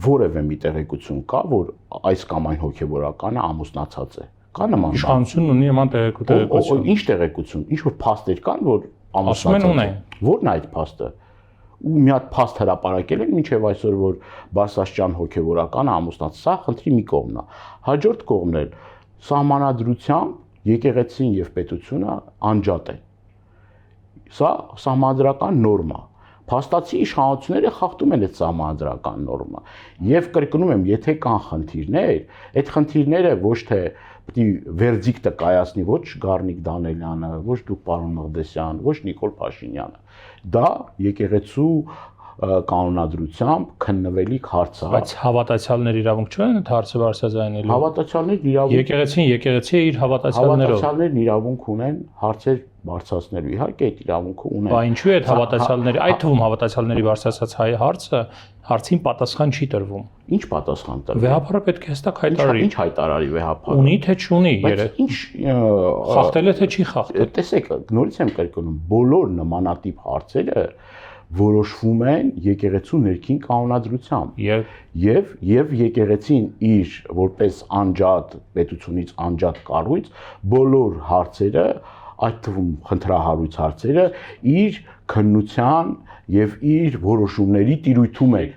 որևէ մի տեղեկություն կա, որ այս կամ այն հոգևորականը ամուսնացած է։ Կա նման իշխանությունն ունի նման տեղեկություն։ Ինչ տեղեկություն, ինչ որ փաստեր կան, որ ամուսնացած է։ Որն է այդ փաստը։ Ու մի հատ փաստ հրապարակել են մինչև այսօր, որ Բարսասյան հոգևորականը ամուսնաց, սա խնդրի մի կողմն է։ Հաջորդ կողմն էլ սահմանադրությամբ եկեղեցին եւ պետությունը անջատ են։ Սա սահմանադրական նորմա։ Փաստացի իշխանությունները խախտում են այդ սահմանադրական նորմը։ Եվ կրկնում եմ, եթե կան խնդիրներ, այդ խնդիրները ոչ թե պիտի վերդիկտը կայացնի ոչ Գառնիկ Դանելյանը, ոչ դուք պարոն Մղդեսյան, ոչ Նիկոլ Փաշինյանը։ Դա եկեղեցու կանոնադրությամբ քննվելիք հարց է։ Բայց հավատացյալների իրավունք չունեն այդ հարցը բարձրաձայնելու։ Հավատացյալներն իրավունք Եկեղեցի է իր հավատացյալներով։ Հավատացյալներն իրավունք ունեն հարցեր բարձրացնելու։ Իհարկե այդ իրավունքը ունեն։ Բա ինչու է այդ հավատացյալների, այդ թվում հավատացյալների բարձրացած հարցին պատասխան չի տրվում։ Ինչ պատասխան տրվում։ Վեհապարը պետք է հստակ հայտարարի։ Ինչ հայտարարի վեհապարը։ Ունի թե չունի, Ինչ խախտել է թե չի խախտել։ Տեսեք, նորից եմ կրկնում, բոլոր նմանատիպ հարցերը որոշվում են եկեղեցու ներքին կանոնադրությամբ եւ եկեղեցին իր որպես անջատ պետությունից անջատ կառույց բոլոր հարցերը, այդ թվում խնդրահարույց հարցերը իր քննության եւ իր որոշումների տիրույթում է